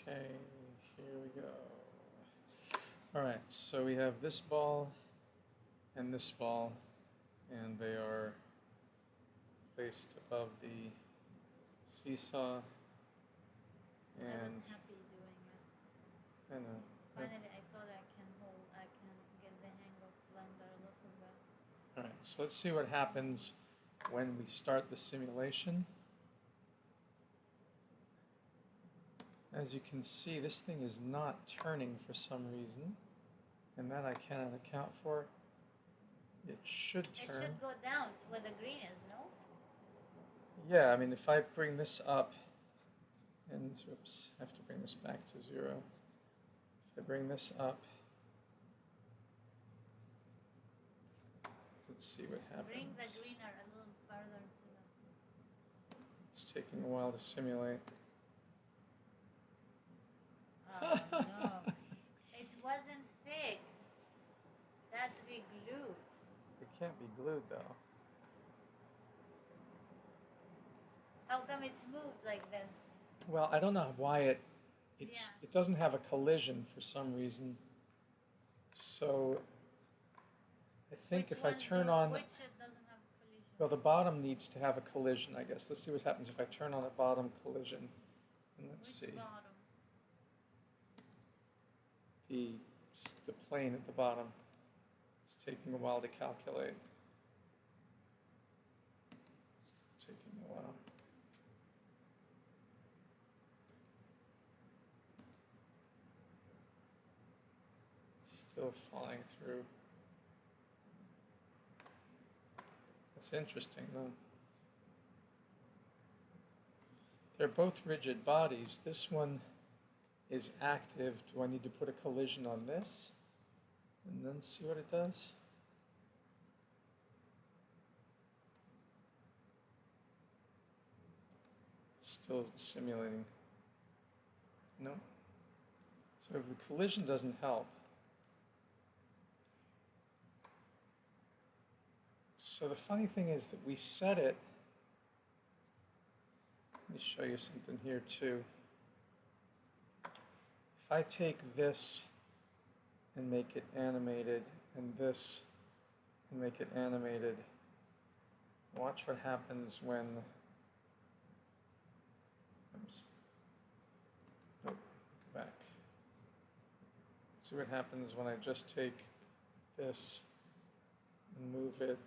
Okay, here we go. All right, so we have this ball and this ball, and they are placed above the seesaw. I And was happy doing it. I know. Finally, I thought I can get the hang of Blender a little bit. All right, so let's see what happens when we start the simulation. As you can see, this thing is not turning for some reason, and that I cannot account for. It should It turn. should go down to where the green is, no? Yeah, I mean, if I bring this up, and oops, I have to bring this back to 0. If I bring this up, let's see what Bring the happens. greener a little further to the. It's taking a while to simulate. Oh no. It wasn't fixed. It has to be glued. It can't be glued though. How come it's moved like this? Well, I don't know why Yeah. it doesn't have a collision for some reason. So I think if I turn on, which it doesn't have collision? well, the bottom needs to have a collision, I guess. Let's see what happens if I turn on the bottom collision. And let's Which see. bottom? The, the plane at the bottom. It's taking a while to calculate. It's taking a while. It's still flying through. That's interesting, though. They're both rigid bodies. This one is active. Do I need to put a collision on this? And then see what it does? Still simulating. No. So if the collision doesn't help. So the funny thing is that we set it. Let me show you something here too. If I take this and make it animated, and this and make it animated, watch what happens when. Oops. Nope, go back. See what happens when I just take this and move it.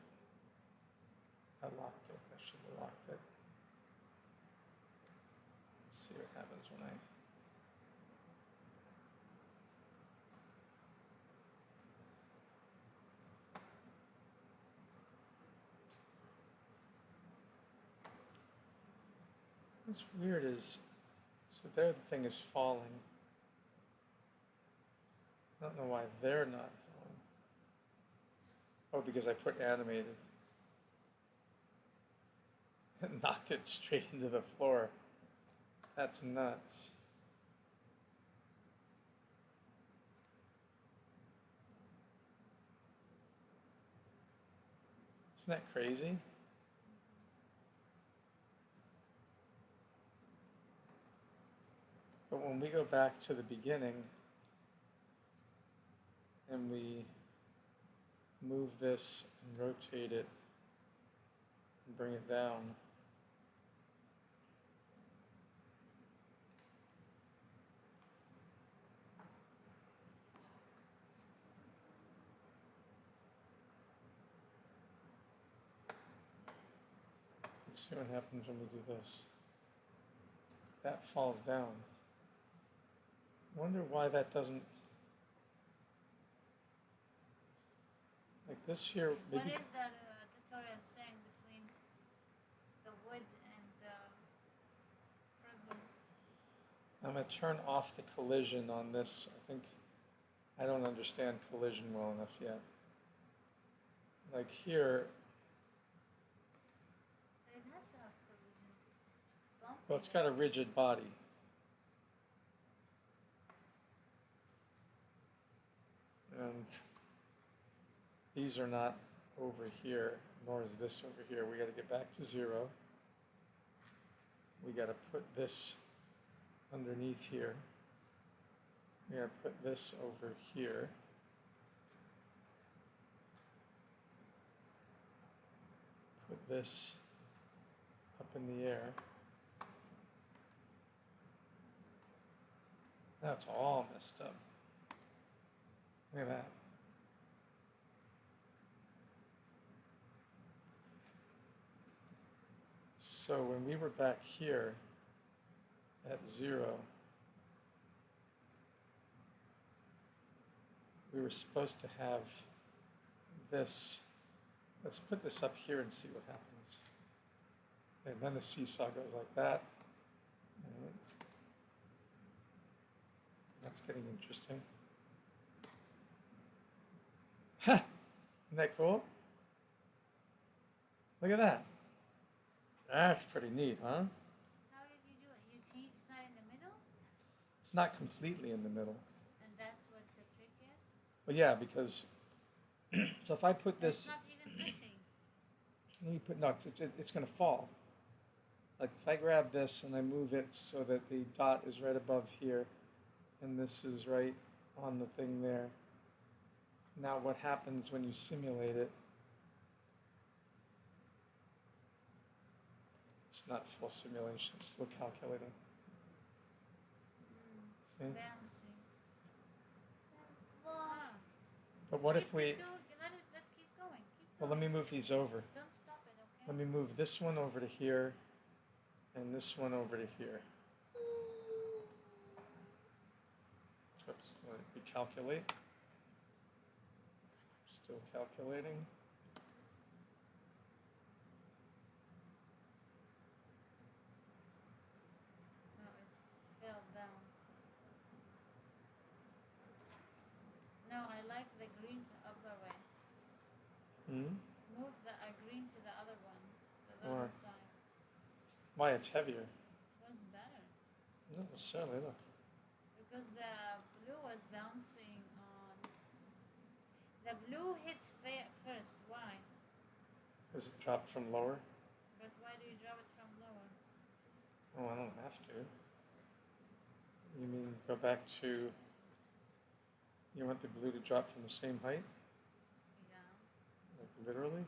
I locked it. I should have locked it. Let's see what happens when I. What's weird is, so there the thing is falling. I don't know why they're not falling. Oh, because I put animated. It knocked it straight into the floor. That's nuts. Isn't that crazy? But when we go back to the beginning and we move this and rotate it and bring it down, let's see what happens when we do this. That falls down. I wonder why that doesn't, like this here, What maybe. is the tutorial saying between the wood and the prism? I'm going to turn off the collision on this. I think I don't understand collision well enough yet. Like here, But it has to have collision to bump. well, it's got a rigid body. And these are not over here, nor is this over here. We got to get back to 0. We got to put this underneath here. we're going to put this over here. Put this up in the air. Now it's all messed up. Look at that. So when we were back here at 0, we were supposed to have this. Let's put this up here and see what happens. And then the seesaw goes like that. And that's getting interesting. Ha! Isn't that cool? Look at that. That's pretty neat, huh? How did you do it? You change, it's not in the middle? It's not completely in the middle. And that's what the trick is? Well, yeah, because so if I put But this, it's not even touching. let me put, no, it's going to fall. Like if I grab this and I move it so that the dot is right above here, and this is right on the thing there. Now what happens when you simulate it? It's not full simulation, it's still calculating. See? Bouncing. Ah. But what if we, Let keep going. Keep well, going. let me move these over. Don't stop it, okay? Let me move this one over to here and this one over to here. Oops, let me calculate. Still calculating. No, it fell down. No, I like the green the other way. Hmm? Move the green to the other one, the Why? other side. Why, it's heavier. It was better No, certainly, look. because the blue was bouncing on. The blue hits first. Why? Is it dropped from lower? But why do you drop it from lower? Oh, I don't have to. You mean go back to, you want the blue to drop from the same height? Yeah. Like literally?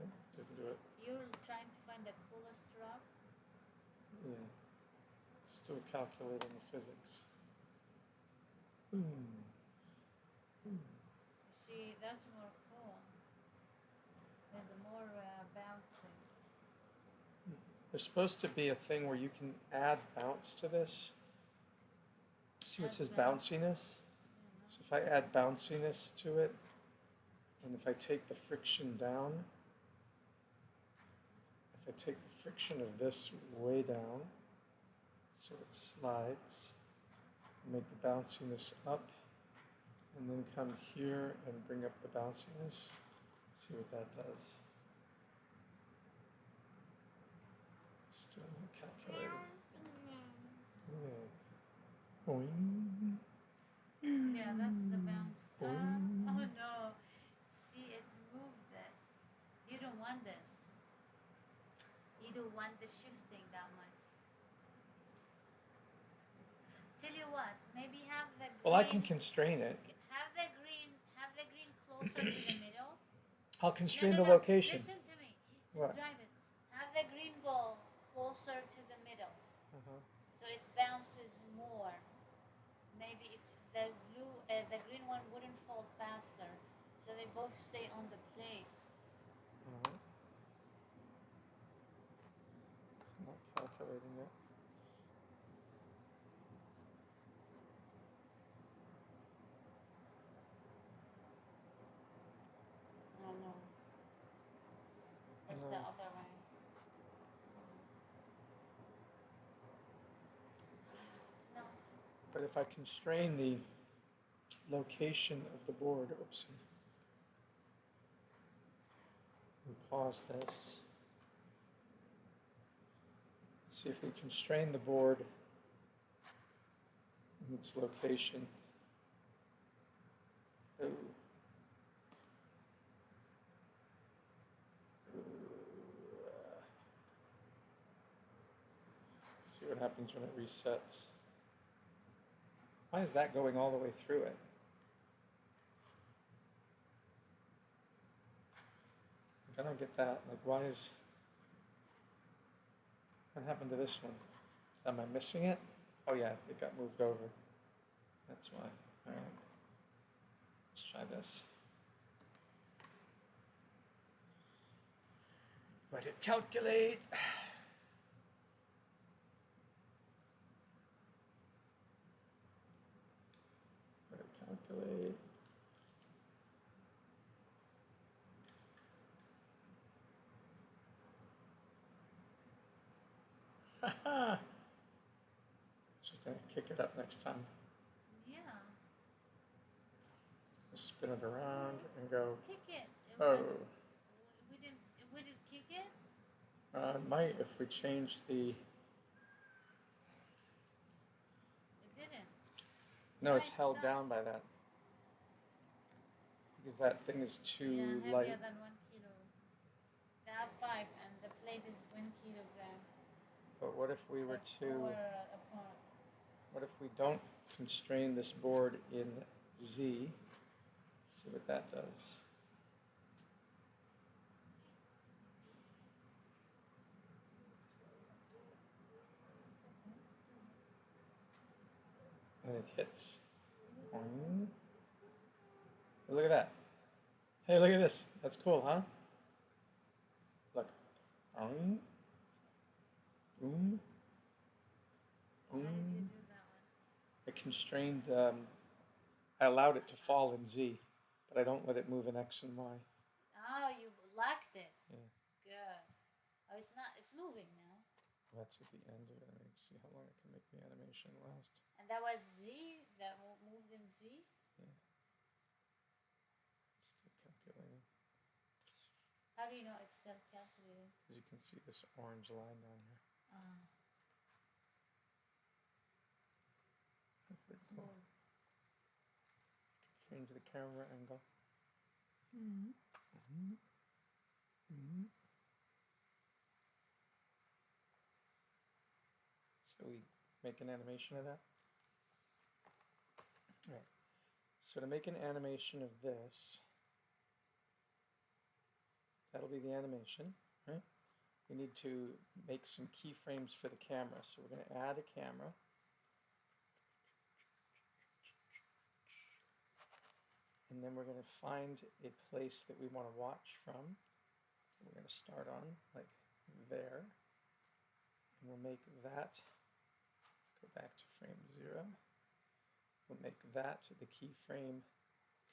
Okay, didn't do it. You're trying to find the coolest drop. Yeah. Still calculating the physics. Boom. Boom. See, that's more cool. There's more bouncing. There's supposed to be a thing where you can add bounce to this. See what Add says bounce. bounciness? So if I add bounciness to it, and if I take the friction down, if I take the friction of this way down, so it slides, make the bounciness up, and then come here and bring up the bounciness. See what that does. Still not calculating. Yeah. Boing. Yeah, that's the bounce. Boing. Oh no. See, it's moved it. You don't want this. You don't want the shifting that much. Tell you what, maybe have the green. Well, I can constrain it. Have the green closer to the middle. I'll constrain No, the no. location. Listen to me. Just What? try this. Have the green ball closer to the middle, Uh-huh. so it bounces more. Maybe the green one wouldn't fall faster, so they both stay on the plate. Uh-huh. It's not calculating it. No, no. It's No. the other way. No. But if I constrain the location of the board, oopsie. We pause this. Let's see if we constrain the board in its location. Ooh. Ooh. happens when it resets. Why is that going all the way through it? Like, I don't get that. Like, why is... What happened to this one? Am I missing it? Oh yeah, it got moved over. That's why. All right. Let's try this. Let it calculate. Let it calculate. Haha. Just gonna kick it up next time. Yeah. Spin it around and go. Kick it. Oh. We didn't kick it? Might if we change the. It didn't. No, Why it's it's held not? down by that. Because that thing is too Yeah, light. heavier than 1 kilo. They have 5 and the plate is 1 kilogram. But what if we were They're to. 4 apart. What if we don't constrain this board in Z? Let's see what that does. And it hits. Boing. Hey, look at that. Hey, look at this. That's cool, huh? Look. Boing. Boom. How did you Boom. do that one? I constrained, I allowed it to fall in Z, but I don't let it move in X and Y. Oh, you locked it. Yeah. Good. Oh, it's not. It's moving now. That's at the end of it. Let me see how long I can make the animation last. And that was Z. That moved in Z. It's still calculating. How do you know it's still calculating? Because you can see this orange line down here. Pretty cool. Moved. Change the camera angle. Shall we make an animation of that? All right. So to make an animation of this, that'll be the animation, right? We need to make some keyframes for the camera. So we're going to add a camera. And then we're going to find a place that we want to watch from. So we're going to start on like there. And we'll make that, go back to frame 0. We'll make that the keyframe,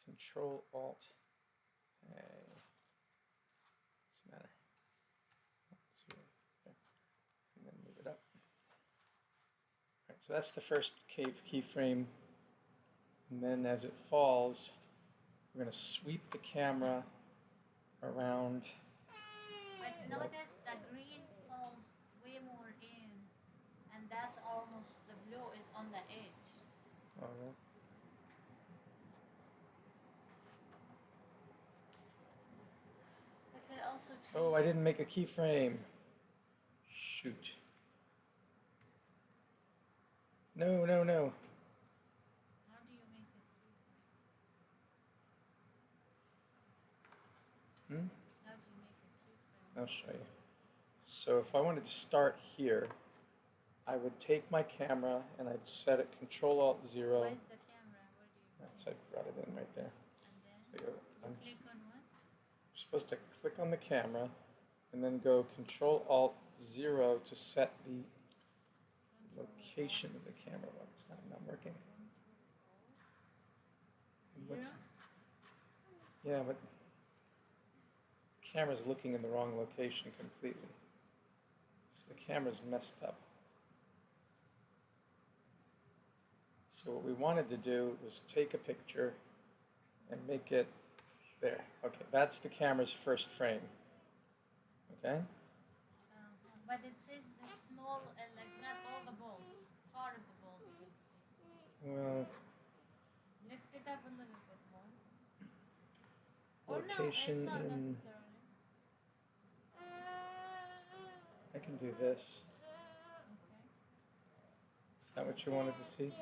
Control Alt, what's the matter? 0, there. And then move it up. All right, so that's the first keyframe. And then as it falls, we're going to sweep the camera around. But notice the green falls way more in, and that's almost the blue is on the edge. Oh, yeah. We could also change. Oh, I didn't make a keyframe. Shoot. No, no, no. How do you make a keyframe? Hmm? How do you make a keyframe? I'll show you. So if I wanted to start here, I would take my camera and I'd set it Control Alt 0. Where's the camera? Where do you? That's, I brought it in right there. And then So you I'm click on what? supposed to click on the camera and then go Control Alt 0 to set the location of the camera. Well, it's not working. What's, yeah, but the camera's looking in the wrong location completely. So the camera's messed up. So what we wanted to do was take a picture and make it there. Okay, that's the camera's first frame. Okay? But it says the small, like not all the balls. Part of the balls you can see. Well, Lift it up a little bit more. Or location no, it's not in. necessarily. I can do this. Okay. that what you wanted to see?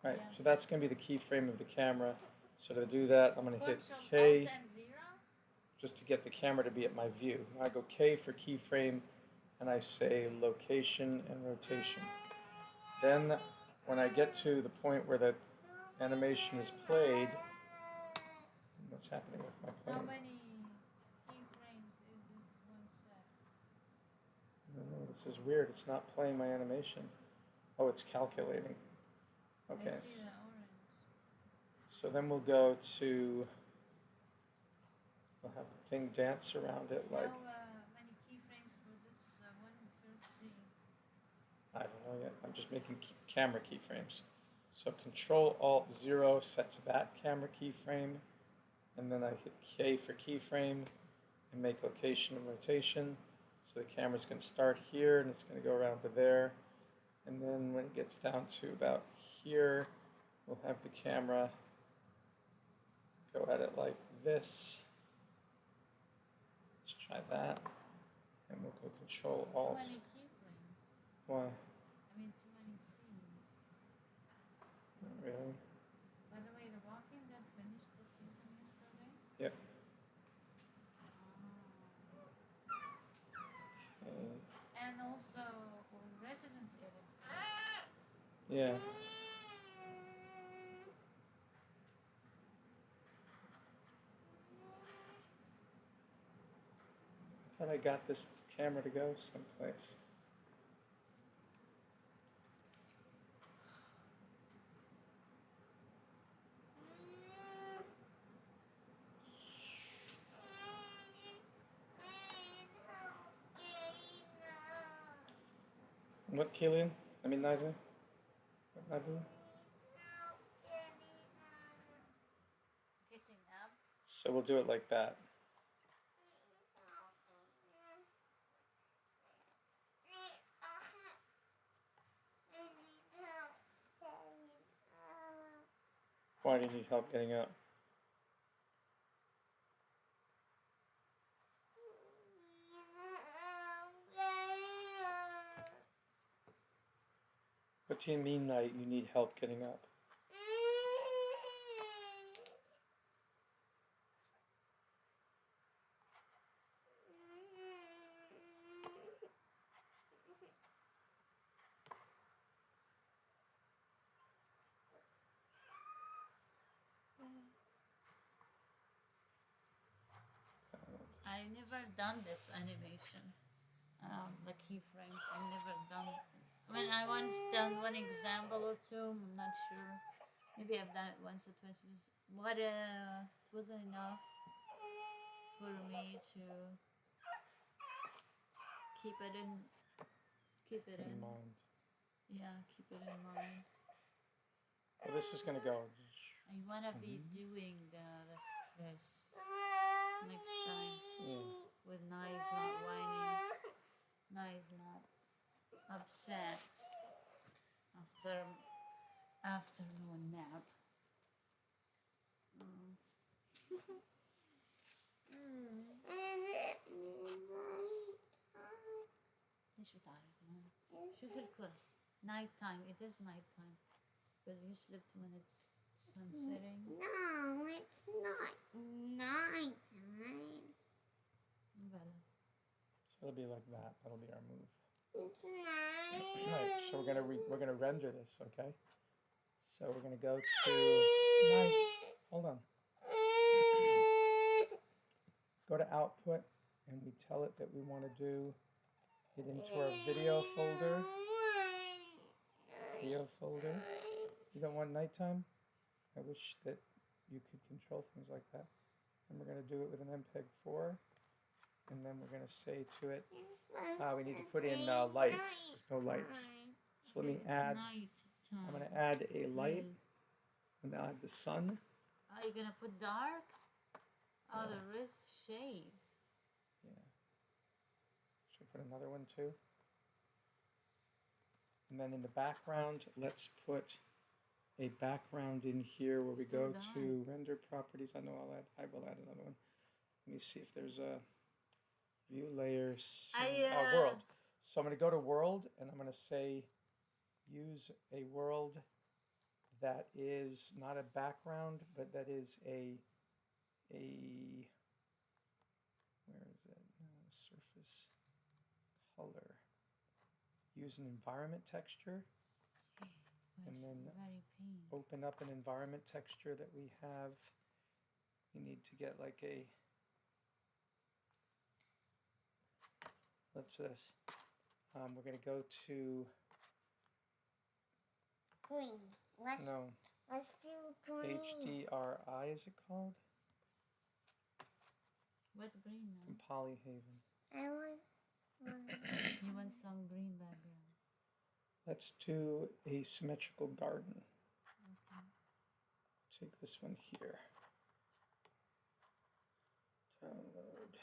Right, Yeah. so that's going to be the keyframe of the camera. So to do that, I'm going to hit Control K Alt and 0. just to get the camera to be at my view. I go K for keyframe, and I say location and rotation. Then when I get to the point where the animation is played, what's happening with my How plane? many keyframes is this one set? I don't know, this is weird. It's not playing my animation. Oh, it's calculating. Okay. I see the orange. So then we'll go to, we'll have the thing dance around it like, How many keyframes for this one first scene? I don't know yet. I'm just making camera keyframes. So Control Alt 0 sets that camera keyframe, and then I hit K for keyframe and make location and rotation. So the camera's going to start here and it's going to go around to there. And then when it gets down to about here, we'll have the camera go at it like this. Let's try that. And we'll go Control Alt. Too many keyframes. Why? I mean, too many scenes. Not really. By the way, The Walking Dead finished the season yesterday. Yep. Ah. Okay. And also Resident Evil. Yeah. I thought I got this camera to go someplace. What, Keelan? I mean, Nigel? What, Nigel? Getting up. So we'll do it like that. Why do you need help getting up? What do you mean you need help getting up? I never done this animation. The keyframes. I never done. I mean, I once done one example or two. I'm not sure. Maybe I've done it once or twice. But it wasn't enough for me to keep it in. In mind. Yeah, keep it in mind. Well, this is gonna go. I wanna be doing this next time Yeah. with Nice not whining, Nice not upset after afternoon nap. ليش بتعرف شوف الكرة night time. It is night time because you slept when it's sun setting. No, it's not night time. Well, So it'll be like that. That'll be our move. It's night. Right. So we're gonna render this, okay? So we're gonna go to night. Hold on. Go to output, and we tell it that we want to do it into our video folder. Video folder. You don't want nighttime? I wish that you could control things like that. And we're going to do it with an MPEG-4. And then we're going to say to it, we need to put in lights. There's no lights. So let me add, night time. I'm going to add a light. I'm going to add the sun. Are you gonna put dark? Oh, Yeah. there is shade. Yeah. Should I put another one too? And then in the background, let's put a background in here where we Still go dark. to render properties. I know I will add another one. Let me see if there's a view layers. I, world. So I'm going to go to world and I'm going to say use a world that is not a background, but that is where is it? Surface color. Use an environment texture. And It's then very pink. open up an environment texture that we have. We need to get like what's this? We're going to go to, Green. Let's no, do green. HDRI is it called? What green From now? Polyhaven. I want one. You want some green background. Let's do a symmetrical garden. Okay. Take this one here. Download.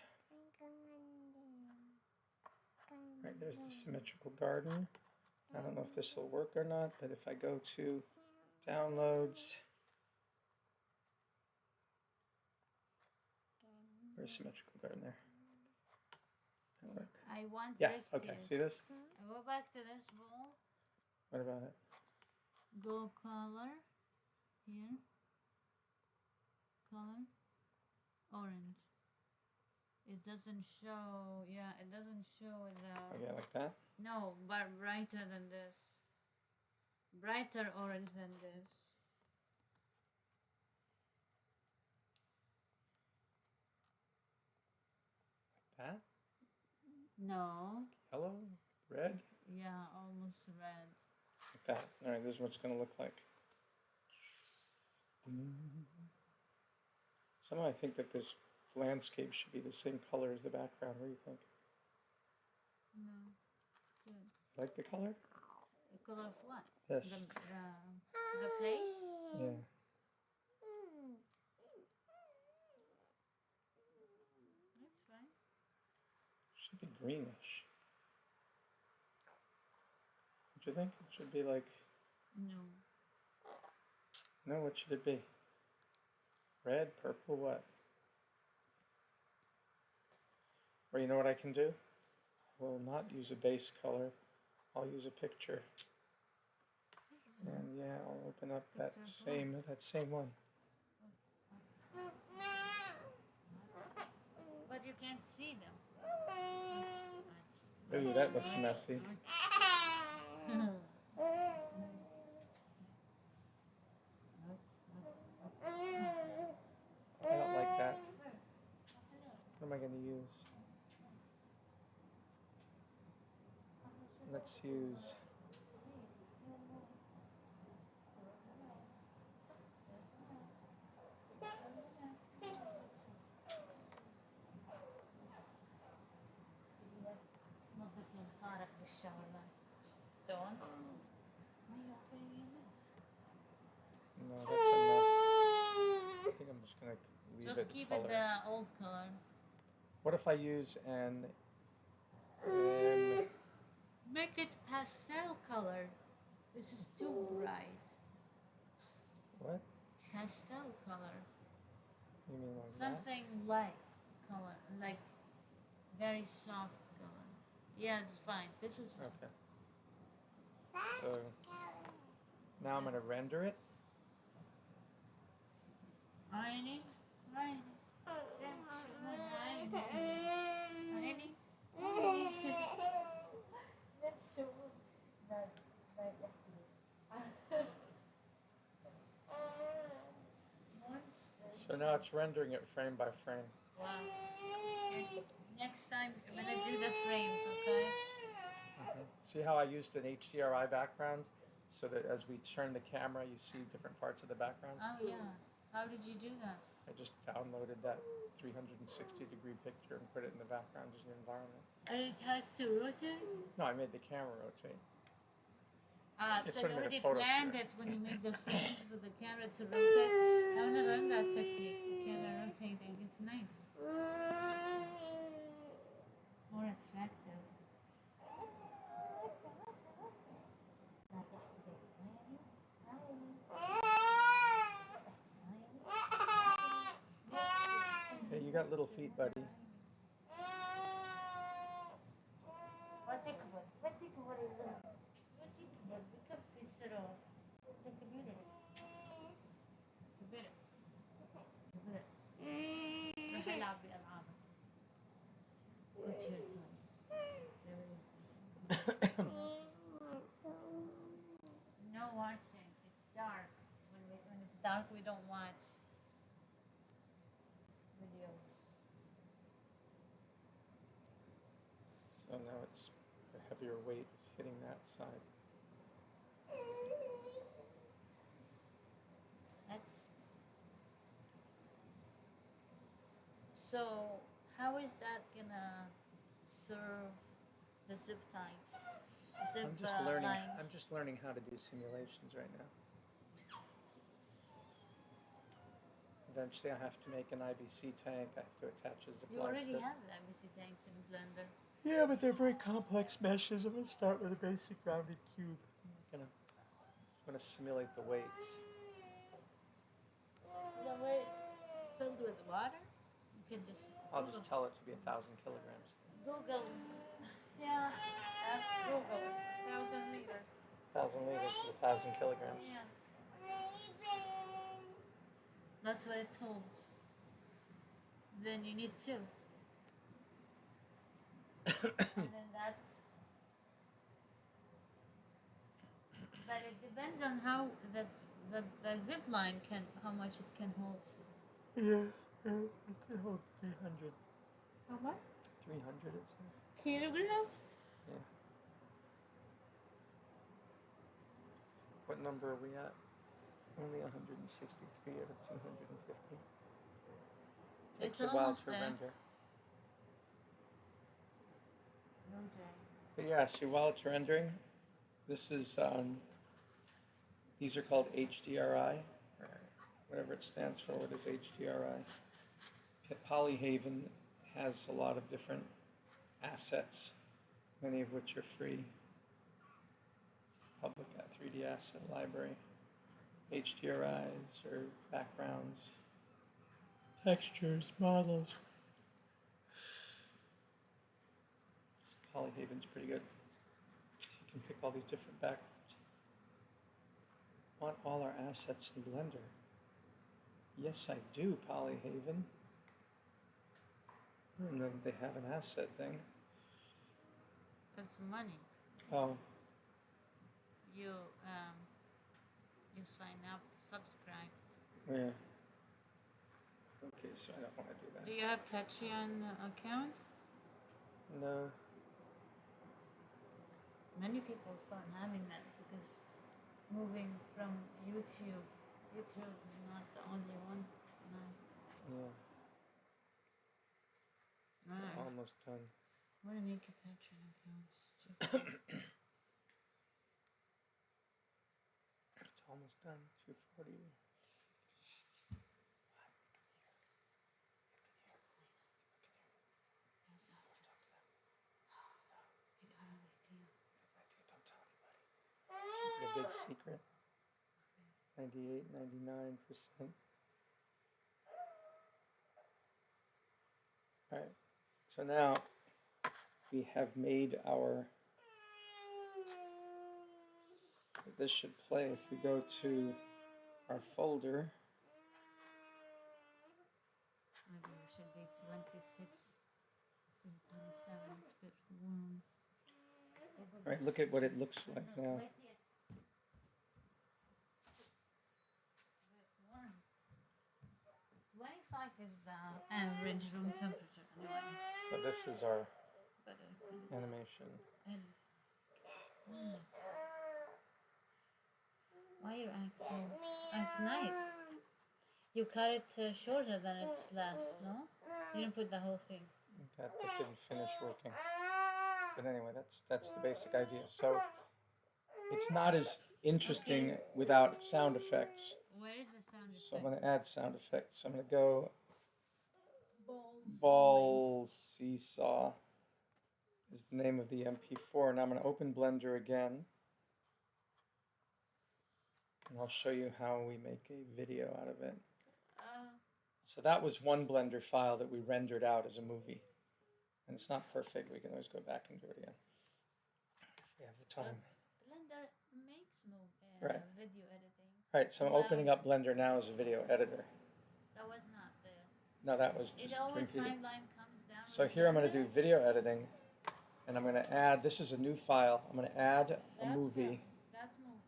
Right, there's the symmetrical garden. I don't know if this will work or not, but if I go to downloads, where's symmetrical garden there? Does that work? I want Yeah, this. okay, see this? I go back to this ball. What about it? Go color. Here. Color. Orange. It doesn't show, yeah, it doesn't show the... Okay, like that? No, but brighter than this. Brighter orange than this. Like that? No. Yellow? Red? Yeah, almost red. Like that. All right, this is what it's going to look like. Somehow I think that this landscape should be the same color as the background. What do you think? No, it's good. You like the color? The color of what? This. The place? Yeah. That's fine. Should be greenish. What do you think? It should be like... No. No, what should it be? Red, purple, what? Or you know what I can do? I will not use a base color. I'll use a picture. And yeah, I'll open up that same one. But you can't see them. Ooh, that looks messy. I don't like that. What am I going to use? Let's use... نظف منخارك بالشاور. Don't. Why are you putting in it? No, that's a mess. I think I'm just going to leave it Just keep color. it the old color. What if I use an... Make it pastel color. This is too bright. What? Pastel color. You mean like Something light color, like very soft color. Yeah, it's fine. This is that? fine. Okay. So now I'm going to render it. Rainy. That's so bad. So now it's rendering it frame by frame. Wow. Next time I'm gonna do the frames, okay? See how I used an HDRI background so that as we turn the camera, you see different parts of the background? Oh yeah. How did you do that? I just downloaded that 360-degree picture and put it in the background as an environment. And it has to rotate? No, I made the camera rotate. It's So sort you of already like a photo planned sphere. it when you make the frames for the camera to rotate. I want to learn that technique. The camera rotating. It's nice. It's more attractive. Hey, you got little feet, buddy. watching. It's dark. When it's dark, we don't watch videos. So now it's the heavier weight is hitting that side. That's so. How is that gonna serve the zip ties? Zip I'm just learning. lines. I'm just learning how to do simulations right now. Eventually, I have to make an IBC tank. I have to attach a zip You line already to it. have the IBC tanks in Blender. Yeah, but they're very complex meshes. I'm gonna start with a basic rounded cube. I'm gonna simulate the weights. Is that way filled with water? You can just. I'll just tell it to be 1,000 kilograms. Google. Yeah. Ask Google. It's 1,000 liters. 1,000 liters is 1,000 kilograms. Yeah. That's what it told. Then you need two. And then that's. But it depends on how the zip line how much it can hold. Yeah, it can hold 300. How much? 300 it says. Kilograms? Yeah. What number are we at? Only 163 out of 250. It's Takes a while almost to there. render. Okay. But yeah, see, while it's rendering, this is, these are called HDRI, or whatever it stands for. What is HDRI? Polyhaven has a lot of different assets, many of which are free. It's the public 3D asset library. HDRIs are backgrounds, textures, models. So Polyhaven's pretty good. So you can pick all these different backgrounds. Want all our assets in Blender? Yes, I do, Polyhaven. I don't know that they have an asset thing. That's money. Oh, You sign up, subscribe. yeah. Okay, so I don't want to do Do that. you have Patreon account? No. Many people start having that because moving from YouTube is not the only one. No. Yeah, Alright. almost done. I want to make a Patreon account. Stupid. It's almost done. 240. Yes, after this. I got an idea. Don't tell anybody. The big secret. 98, 99%. All right. So now we have made our. This should play if we go to our folder. Maybe it should be 26. See, 27. It's a bit warm. All right, look at what it looks like now. 25 is the average room temperature anyway. So this is our But animation. why are you acting? That's nice. You cut it shorter than its last, no? You didn't put the whole thing. That didn't finish working. But anyway, that's the basic idea. So it's not as interesting without sound effects. Where is the sound effect? So I'm going to add sound effects. I'm going to go Balls. Ball Seesaw is the name of the MP4. And I'm going to open Blender again. And I'll show you how we make a video out of it. So that was one Blender file that we rendered out as a movie. And it's not perfect. We can always go back and do it again if we have the time. Blender makes Right. video editing. Right, so I'm opening up Blender now as a video editor. That was not there. No, that was just It always printed. timeline comes down. So with here I'm going to Blender. do video editing. And I'm going to add, this is a new file. I'm going to add a That's movie. film. That's moving.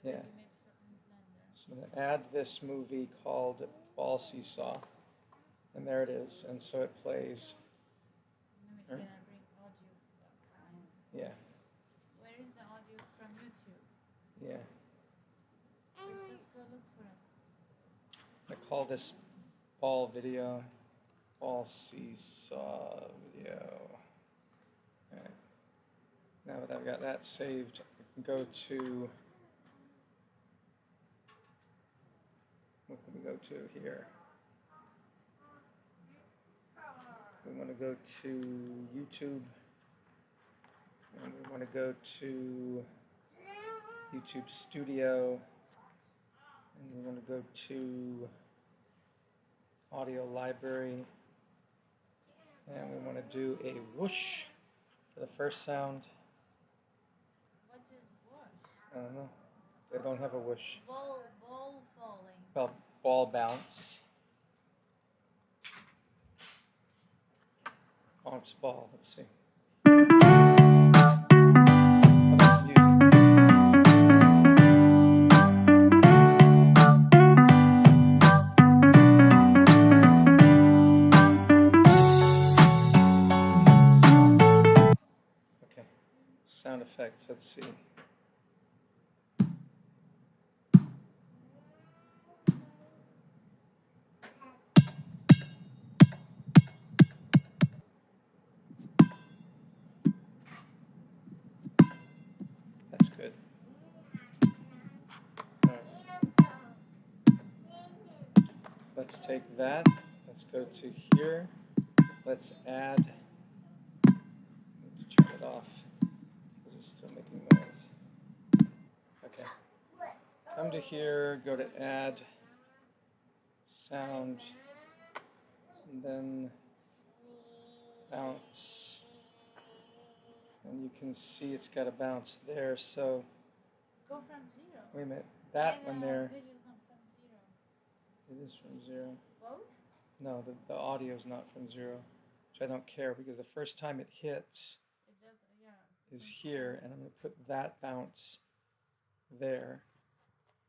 that Yeah. you made in Blender. So I'm going to add this movie called Ball Seesaw. And there it is. And so it plays. Let me Right. can I bring audio file? Yeah. Where is the audio from YouTube? Yeah. Let's go look for it. I call this ball video. Ball Seesaw video. All right. Now that I've got that saved, I can go to. What can we go to here? We want to go to YouTube, and we want to go to YouTube Studio, and we want to go to Audio Library, and we want to do a whoosh for the first sound. What is whoosh? I don't know. They don't have a whoosh. Ball falling. Well, ball bounce. Bounce ball. Let's see. Oh, that's music. Okay. Sound effects. Let's see. That's good. All right. Let's take that. Let's go to here. Let's add. Let's turn it off because it's still making noise. Okay. Come to here. Go to add sound, and then bounce. And you can see it's got a bounce there. So Go from 0. wait a minute. That one there. Video's not from 0. It is from 0. Both? No, the audio is not from 0, which I don't care because the first time it hits It does, yeah. is here, and I'm going to put that bounce there.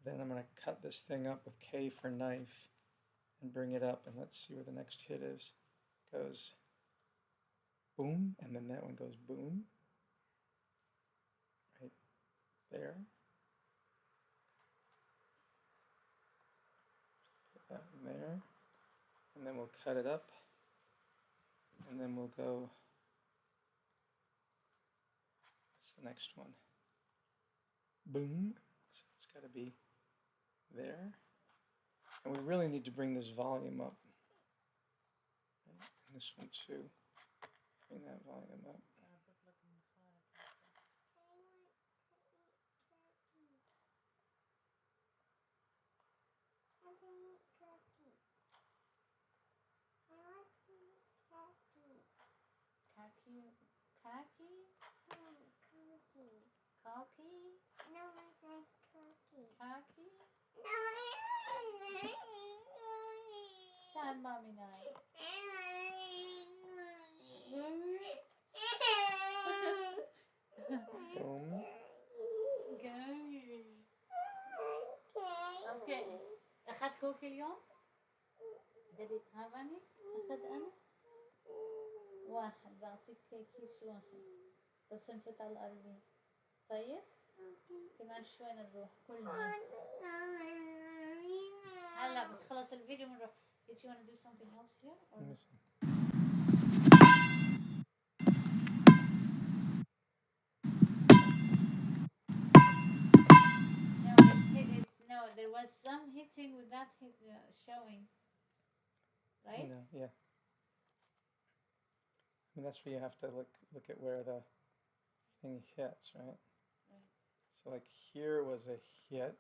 Then I'm going to cut this thing up with K for knife and bring it up, and let's see where the next hit is. Goes boom, and then that one goes boom. Right there. Put that one there. And then we'll cut it up. And then we'll go. What's the next one? Boom. So it's got to be there. And we really need to bring this volume up. Right? And this one too. Bring that volume up. Khaki? Khaki? No, I said cookie. Khaki? No, Saan mommy night? Boom. اوكي اخذت كوكي اليوم؟ دادي هافاني؟ اخذ انا؟ واحد بعطيك كيس واحد بس نفوت على الأربعين. طيب؟ كمان شوي نروح كلنا. هلا بتخلص الفيديو بنروح. Did you want to do something else here? Or? Let me see. No, there was some hitting with that showing, right? No, yeah. I mean, that's where you have to look at where the thing hits, right? Right. So like here was a hit,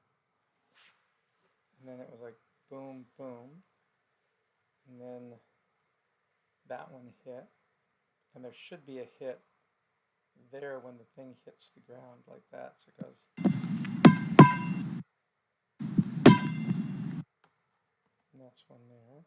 and then it was like boom, boom, and then that one hit, and there should be a hit there when the thing hits the ground like that. So it goes. And that's one there.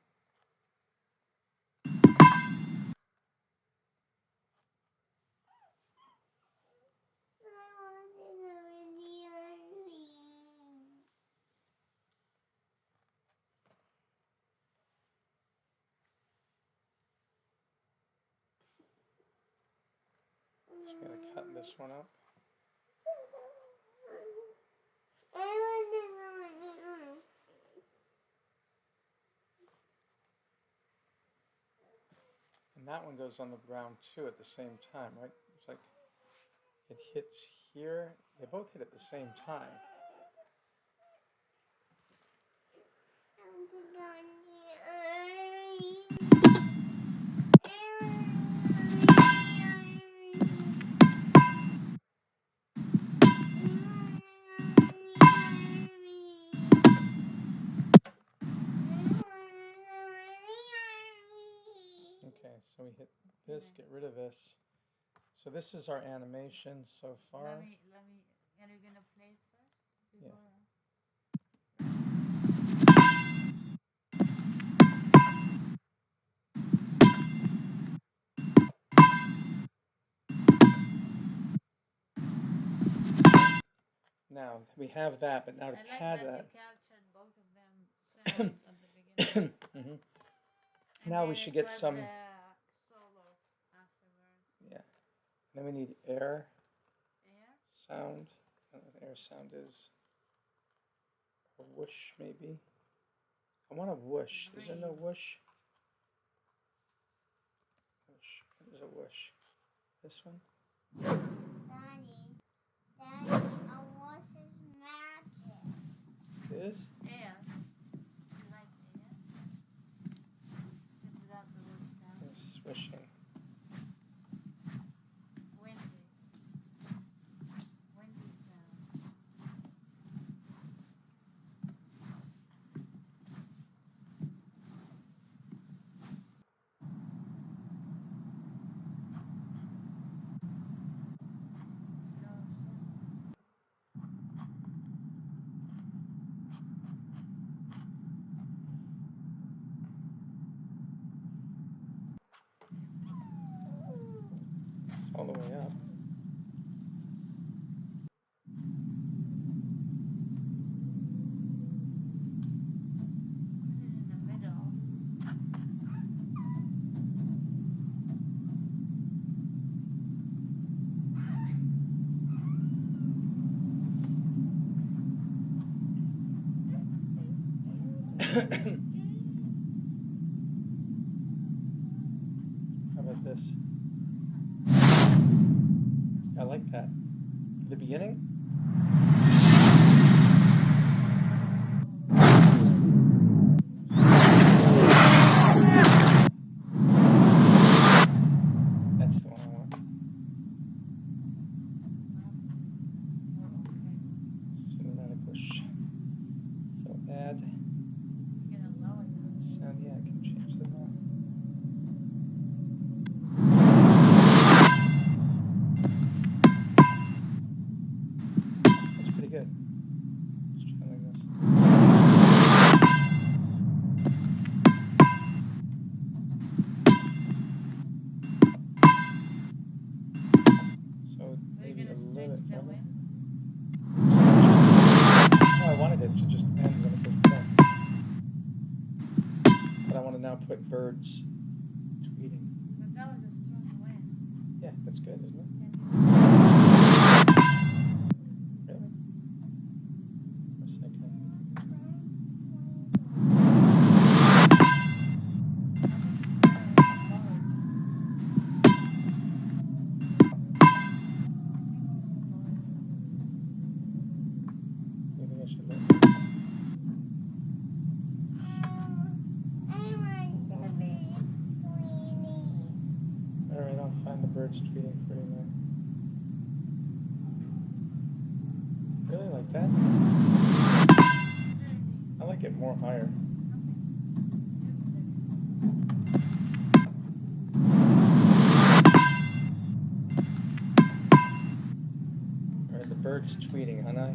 So I'm gonna cut this one up. And that one goes on the ground too at the same time, right? It's like it hits here. They both hit at the same time. Okay, so we hit this, get rid of this. So this is our animation so far. Let me. Are you gonna play it first? Yeah. Now we have that, but now to I like pad that that. you captured both of them sound at the beginning. Mhm. And Now then we should it get was, some. solo afterwards. Yeah. Then we need air Air? sound. I don't know what air sound is. A whoosh, maybe. I want a whoosh. Is there no Breeze. whoosh? Whoosh. What is a whoosh? This one? Daddy, a horse is magic. It is? Air. You like air? Just without the word sound. It's swishing. Windy. Windy sound. Slow sound. It's all the way up. Put it in the middle. How about this? I like that. The beginning? That's the one I want. Cinematic whoosh. So add You're gonna lower that. sound. Yeah, I can change that now. That's pretty good. Let's try like this. So We're maybe a gonna little stretch bit the more. wind. No, I wanted it to just end when it goes back. But I want to now put birds tweeting. But that was a strong wind. Yeah, that's good, isn't it? Really? For a second. Maybe I should let I want to be Queenie. All right, I'll find the birds tweeting for you now. Really like that? I like it more higher. All right, the birds tweeting, Hanai.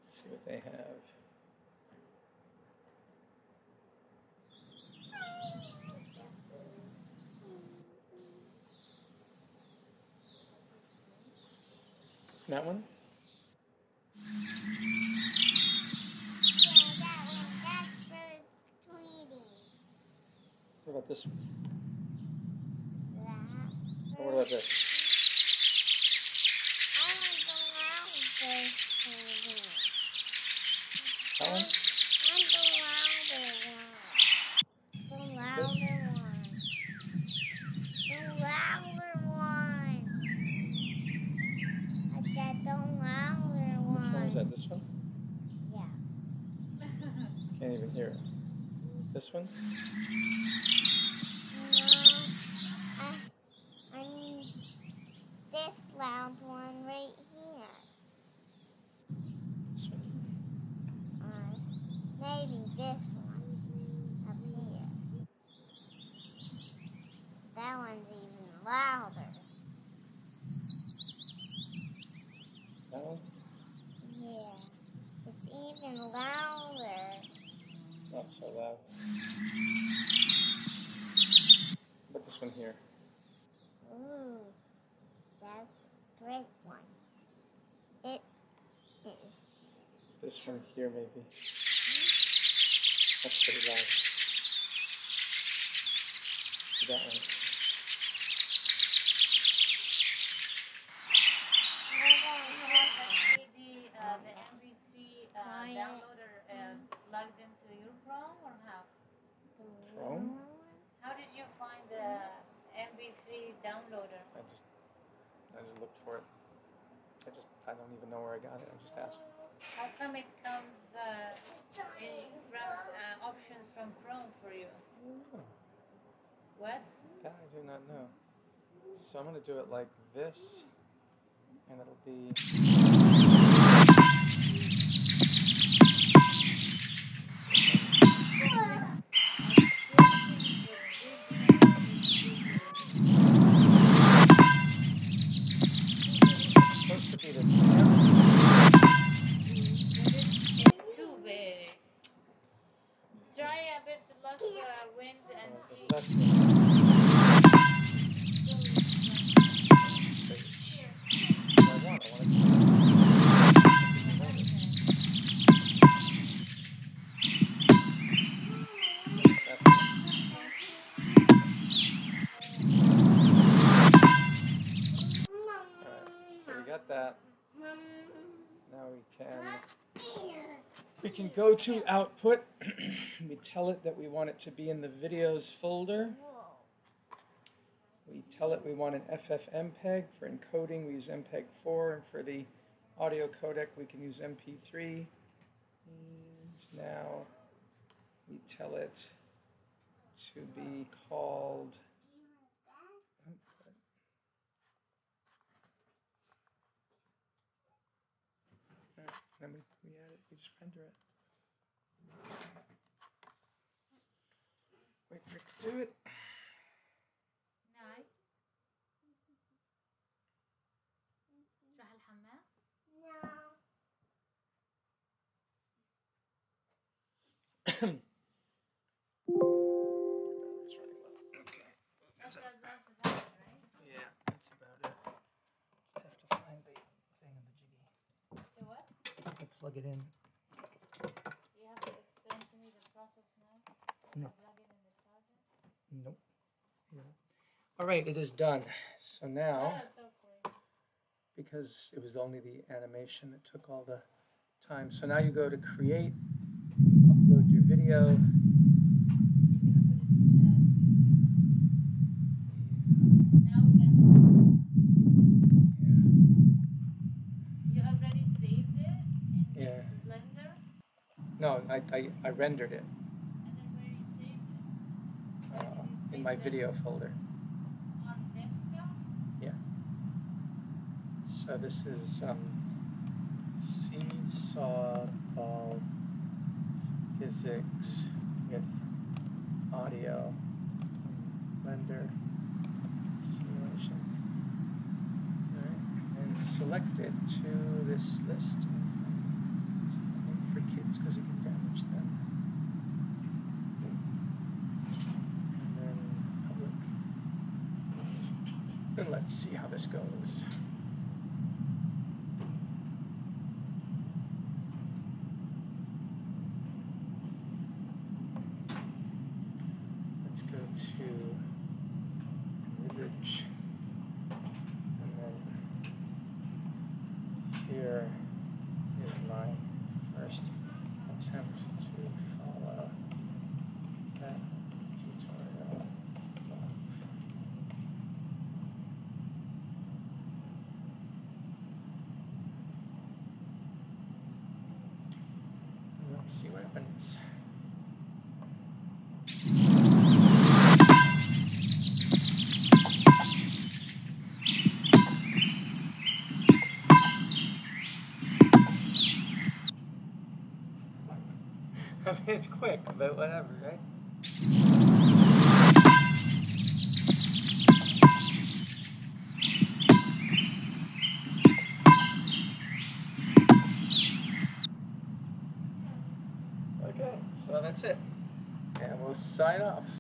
See what they have. That one? What about this one? That. Or what about this? I want the louder That one? The louder one. The louder one. I said the louder one. Which one is that? This one? Yeah. Can't even hear it. This one? No. I need this loud one right here. This one? Maybe this one up here. That one's even louder. That one? Yeah. It's even louder. Not so loud. But this one here. Ooh. That's a great one. It is. This one here, maybe. That's pretty loud. That one. The MP3 downloader plugged into your Chrome or how? Chrome? How did you find the MP3 downloader? I just looked for it. I don't even know where I got it. I just asked. How come it comes from options from Chrome for you? Oh, What? that I do not know. So I'm going to do it like this, and it'll be. Supposed to be the It's too big. Try a bit less wind and see. less. I want it. So we got that. Now we can go to output. We tell it that we want it to be in the videos folder. We tell it we want an FFmpeg. For encoding, we use MPEG-4, and for the audio codec, we can use MP3. And now we tell it to be called. Then we add it, we just render it. Wait for it to do it. ناي تروح الحمام؟ That's about it, right? Yeah, that's about it. Just have to find the thing in the jiggy. So what? I plug it in. You have to explain to me the process now? No. Plug it in the charger? Nope. Yeah. All right, it is done. So now, Oh, so quick. because it was only the animation that took all the time. So now you go to create, upload your video. Now we get You already saved it in Yeah. Blender? No, I rendered it And then where you saved it? Where did you in save my that? video folder. On desktop? So this is Seesaw Ball Physics with audio, Blender simulation. All right, and select it to this list. Something for kids because it can damage them. And then public. And let's see how this goes. Let's go to envisage, and then here is my first attempt to follow that tutorial up. Let's see what happens. I mean, it's quick, but whatever, right? Okay, so that's it. And we'll sign off.